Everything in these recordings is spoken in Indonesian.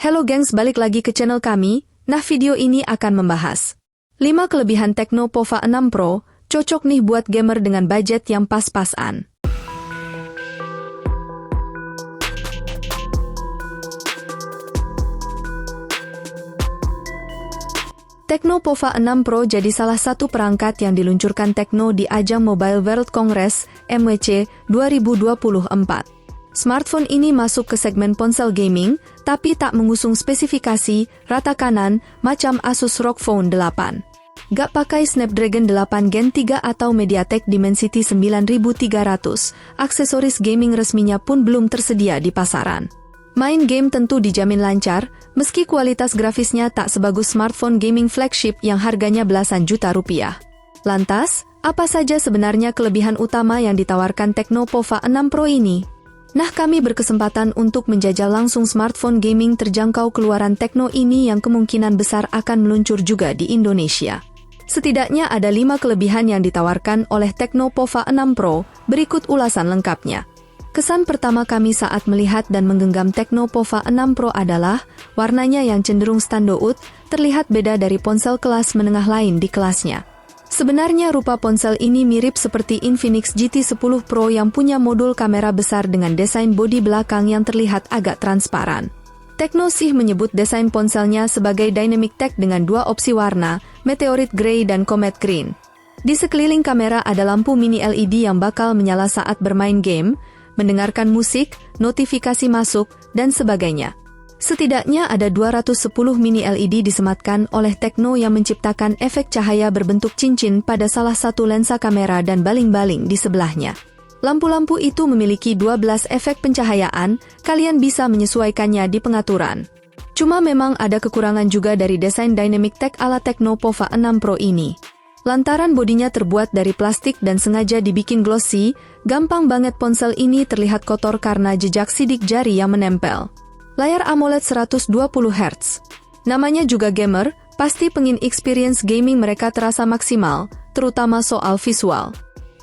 Halo gengs, balik lagi ke channel kami. Nah, video ini akan membahas 5 kelebihan Tecno Pova 6 Pro, cocok nih buat gamer dengan budget yang pas-pasan. Tecno Pova 6 Pro jadi salah satu perangkat yang diluncurkan Tecno di ajang Mobile World Congress (MWC) 2024. Smartphone ini masuk ke segmen ponsel gaming, tapi tak mengusung spesifikasi rata kanan macam Asus ROG Phone 8. Gak pakai Snapdragon 8 Gen 3 atau MediaTek Dimensity 9300, aksesoris gaming resminya pun belum tersedia di pasaran. Main game tentu dijamin lancar, meski kualitas grafisnya tak sebagus smartphone gaming flagship yang harganya belasan juta rupiah. Lantas, apa saja sebenarnya kelebihan utama yang ditawarkan Tecno Pova 6 Pro ini? Nah, kami berkesempatan untuk menjajal langsung smartphone gaming terjangkau keluaran Tecno ini yang kemungkinan besar akan meluncur juga di Indonesia. Setidaknya ada 5 kelebihan yang ditawarkan oleh Tecno Pova 6 Pro, berikut ulasan lengkapnya. Kesan pertama kami saat melihat dan menggenggam Tecno Pova 6 Pro adalah warnanya yang cenderung standout, terlihat beda dari ponsel kelas menengah lain di kelasnya. Sebenarnya rupa ponsel ini mirip seperti Infinix GT10 Pro yang punya modul kamera besar dengan desain bodi belakang yang terlihat agak transparan. Tecno sih menyebut desain ponselnya sebagai Dynamic Tech dengan 2 opsi warna, Meteorite Grey dan Comet Green. Di sekeliling kamera ada lampu mini LED yang bakal menyala saat bermain game, mendengarkan musik, notifikasi masuk, dan sebagainya. Setidaknya ada 210 mini LED disematkan oleh Tecno yang menciptakan efek cahaya berbentuk cincin pada salah satu lensa kamera dan baling-baling di sebelahnya. Lampu-lampu itu memiliki 12 efek pencahayaan, kalian bisa menyesuaikannya di pengaturan. Cuma memang ada kekurangan juga dari desain Dynamic Tech ala Tecno Pova 6 Pro ini. Lantaran bodinya terbuat dari plastik dan sengaja dibikin glossy, gampang banget ponsel ini terlihat kotor karena jejak sidik jari yang menempel. Layar AMOLED 120 Hz. Namanya juga gamer, pasti pengin experience gaming mereka terasa maksimal, terutama soal visual.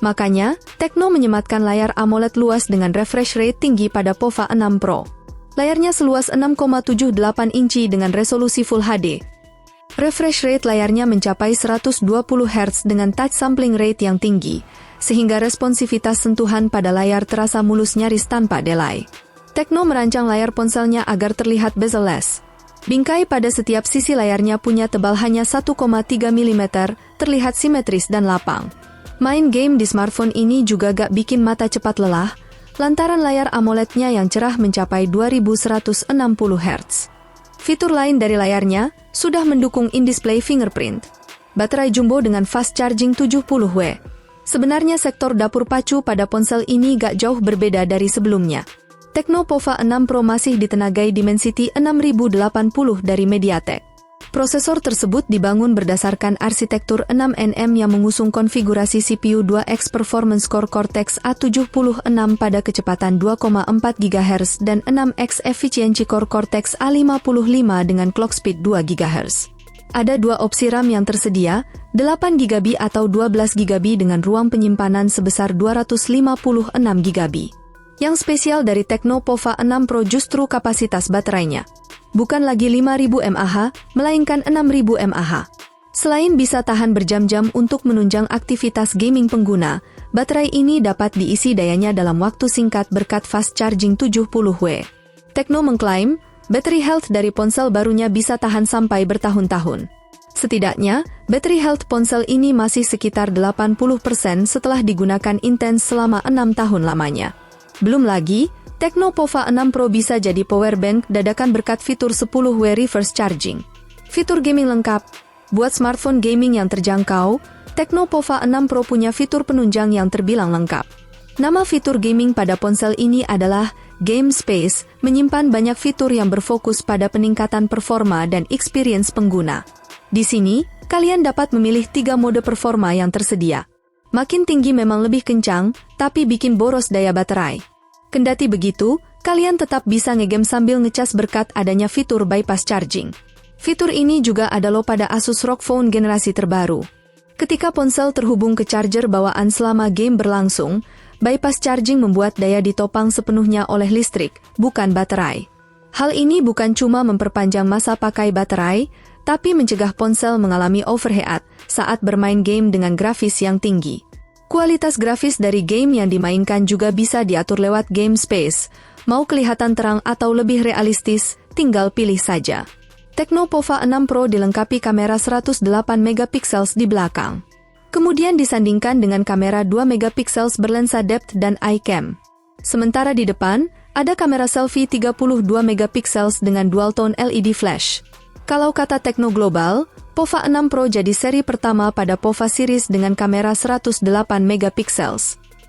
Makanya, Tecno menyematkan layar AMOLED luas dengan refresh rate tinggi pada Pova 6 Pro. Layarnya seluas 6,78 inci dengan resolusi Full HD. Refresh rate layarnya mencapai 120 Hz dengan touch sampling rate yang tinggi, sehingga responsivitas sentuhan pada layar terasa mulus nyaris tanpa delay. Tecno merancang layar ponselnya agar terlihat bezel-less. Bingkai pada setiap sisi layarnya punya tebal hanya 1,3 mm, terlihat simetris dan lapang. Main game di smartphone ini juga gak bikin mata cepat lelah, lantaran layar AMOLED-nya yang cerah mencapai 2160 Hz. Fitur lain dari layarnya sudah mendukung in-display fingerprint. Baterai jumbo dengan fast charging 70W. Sebenarnya sektor dapur pacu pada ponsel ini gak jauh berbeda dari sebelumnya. Tecno Pova 6 Pro masih ditenagai Dimensity 6080 dari MediaTek. Prosesor tersebut dibangun berdasarkan arsitektur 6nm yang mengusung konfigurasi CPU 2X Performance Core Cortex A76 pada kecepatan 2,4 GHz dan 6X Efficiency Core Cortex A55 dengan clock speed 2 GHz. Ada 2 opsi RAM yang tersedia, 8 GB atau 12 GB dengan ruang penyimpanan sebesar 256 GB. Yang spesial dari Tecno Pova 6 Pro justru kapasitas baterainya. Bukan lagi 5000 mAh, melainkan 6000 mAh. Selain bisa tahan berjam-jam untuk menunjang aktivitas gaming pengguna, baterai ini dapat diisi dayanya dalam waktu singkat berkat fast charging 70W. Tecno mengklaim, battery health dari ponsel barunya bisa tahan sampai bertahun-tahun. Setidaknya, battery health ponsel ini masih sekitar 80% setelah digunakan intens selama 6 tahun lamanya. Belum lagi, Tecno Pova 6 Pro bisa jadi powerbank dadakan berkat fitur 10W reverse charging. Fitur gaming lengkap. Buat smartphone gaming yang terjangkau, Tecno Pova 6 Pro punya fitur penunjang yang terbilang lengkap. Nama fitur gaming pada ponsel ini adalah Game Space, menyimpan banyak fitur yang berfokus pada peningkatan performa dan experience pengguna. Di sini, kalian dapat memilih 3 mode performa yang tersedia. Makin tinggi memang lebih kencang, tapi bikin boros daya baterai. Kendati begitu, kalian tetap bisa ngegame sambil ngecas berkat adanya fitur bypass charging. Fitur ini juga ada loh pada Asus ROG Phone generasi terbaru. Ketika ponsel terhubung ke charger bawaan selama game berlangsung, bypass charging membuat daya ditopang sepenuhnya oleh listrik, bukan baterai. Hal ini bukan cuma memperpanjang masa pakai baterai, tapi mencegah ponsel mengalami overheat saat bermain game dengan grafis yang tinggi. Kualitas grafis dari game yang dimainkan juga bisa diatur lewat game space. Mau kelihatan terang atau lebih realistis, tinggal pilih saja. Tecno Pova 6 Pro dilengkapi kamera 108 megapiksel di belakang. Kemudian disandingkan dengan kamera 2 megapiksel berlensa depth dan eye cam. Sementara di depan, ada kamera selfie 32 megapiksel dengan dual tone LED flash. Kalau kata Tecno Global, Pova 6 Pro jadi seri pertama pada Pova series dengan kamera 108 megapiksel.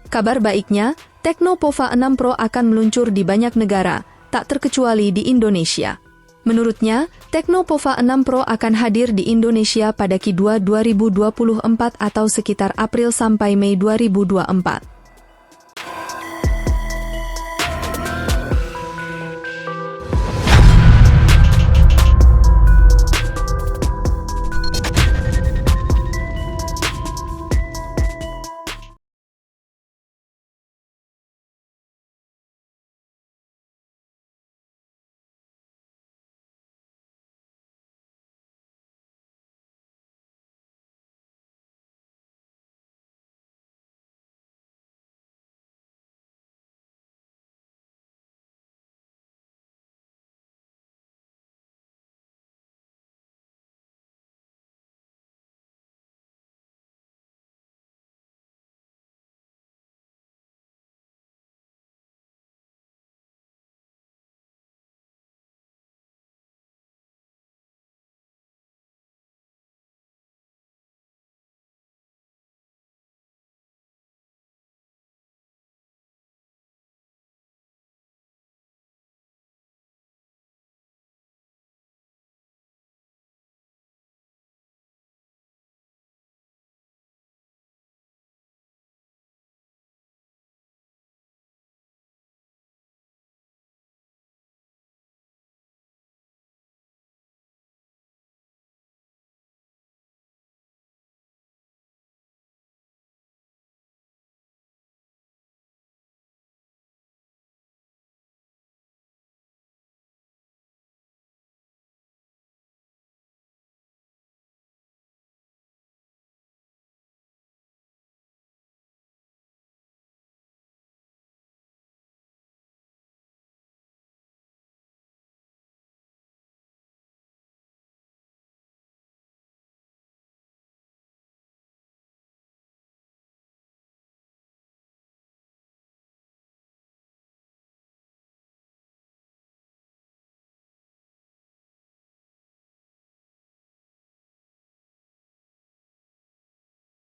Kabar baiknya, Tecno Pova 6 Pro akan meluncur di banyak negara, tak terkecuali di Indonesia. Menurutnya, Tecno Pova 6 Pro akan hadir di Indonesia pada Q2 2024 atau sekitar April sampai Mei 2024.